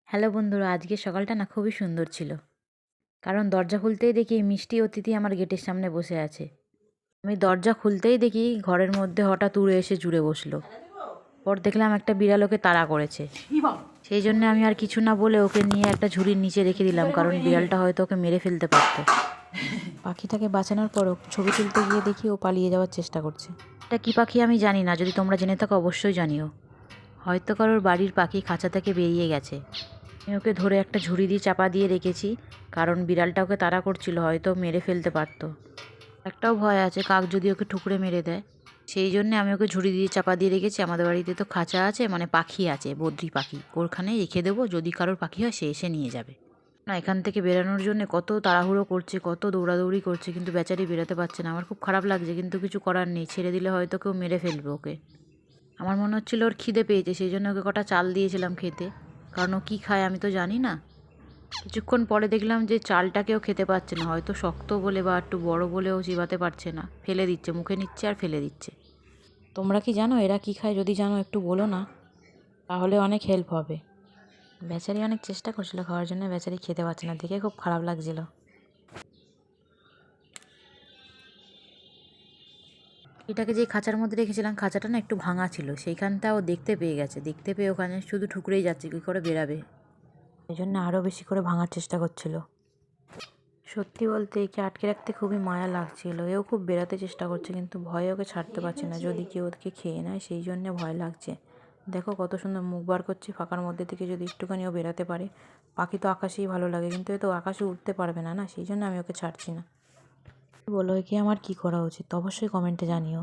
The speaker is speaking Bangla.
হ্যালো বন্ধুরা, আজকে সকালটা না খুবই সুন্দর ছিল। কারণ দরজা খুলতেই দেখি মিষ্টি অতিথি আমার গেটের সামনে বসে আছে। আমি দরজা খুলতেই দেখি ঘরের মধ্যে হঠাৎ উড়ে এসে জুড়ে বসলো। পর দেখলাম একটা বিড়াল ওকে তাড়া করেছে। সেই জন্য আমি আর কিছু না বলে ওকে নিয়ে একটা ঝুড়ির নিচে রেখে দিলাম, কারণ বিড়ালটা হয়তো ওকে মেরে ফেলতে পারতো। পাখিটাকে বাঁচানোর পরও ছবি তুলতে গিয়ে দেখি ও পালিয়ে যাওয়ার চেষ্টা করছে। এটা কী পাখি আমি জানি না, যদি তোমরা জেনে থাকো অবশ্যই জানিও। হয়তো কারোর বাড়ির পাখি খাঁচা থেকে বেরিয়ে গেছে। আমি ওকে ধরে একটা ঝুড়ি দিয়ে চাপা দিয়ে রেখেছি, কারণ বিড়ালটা ওকে তাড়া করছিল, হয়তো মেরে ফেলতে পারতো। একটাও ভয় আছে কাক যদি ওকে ঠুকরে মেরে দেয়, সেই জন্যে আমি ওকে ঝুড়ি দিয়ে চাপা দিয়ে রেখেছি। আমাদের বাড়িতে তো খাঁচা আছে, মানে পাখি আছে, বদ্রি পাখি, ওখানেই রেখে দেবো। যদি কারোর পাখি হয় সে এসে নিয়ে যাবে। না, এখান থেকে বেরানোর জন্য কত তাড়াহুড়ো করছে, কত দৌড়াদৌড়ি করছে, কিন্তু বেচারি বেরোতে পারছে না। আমার খুব খারাপ লাগছে, কিন্তু কিছু করার নেই। ছেড়ে দিলে হয়তো কেউ মেরে ফেলবে ওকে। আমার মনে হচ্ছিল ওর খিদে পেয়েছে, সেই জন্য ওকে কটা চাল দিয়েছিলাম খেতে, কারণ ও কী খায় আমি তো জানি না। কিছুক্ষণ পরে দেখলাম যে চালটাকেও খেতে পারছে না, হয়তো শক্ত বলে বা একটু বড় বলেও চিবাতে পারছে না, ফেলে দিচ্ছে, মুখে নিচ্ছে আর ফেলে দিচ্ছে। তোমরা কি জানো এরা কী খায়? যদি জানো একটু বলো না, তাহলে অনেক হেল্প হবে। বেচারি অনেক চেষ্টা করছিল খাওয়ার জন্য, বেচারি খেতে পারছে না, দেখে খুব খারাপ লাগছিল। এটাকে যে খাঁচার মধ্যে রেখেছিলাম, খাঁচাটা না একটু ভাঙা ছিল, সেইখানটা ও দেখতে পেয়ে গেছে। দেখতে পেয়ে ওখানে শুধু ঠুকরেই যাচ্ছে, কী করে বেরাবে, এই জন্য আরও বেশি করে ভাঙার চেষ্টা করছিল। সত্যি বলতে একে আটকে রাখতে খুবই মায়া লাগছিল। এও খুব বেরাতে চেষ্টা করছে, কিন্তু ভয়ে ওকে ছাড়তে পারছে না, যদি কেউ ওকে খেয়ে নেয়, সেই জন্যে ভয় লাগছে। দেখো কত সুন্দর মুখ বার করছে ফাঁকার মধ্যে থেকে, যদি একটুখানিও বেরাতে পারে। পাখি তো আকাশেই ভালো লাগে, কিন্তু এ তো আকাশে উঠতে পারবে না, না, সেই জন্য আমি ওকে ছাড়ছি না। বলো একে আমার কী করা উচিত, অবশ্যই কমেন্টে জানিও।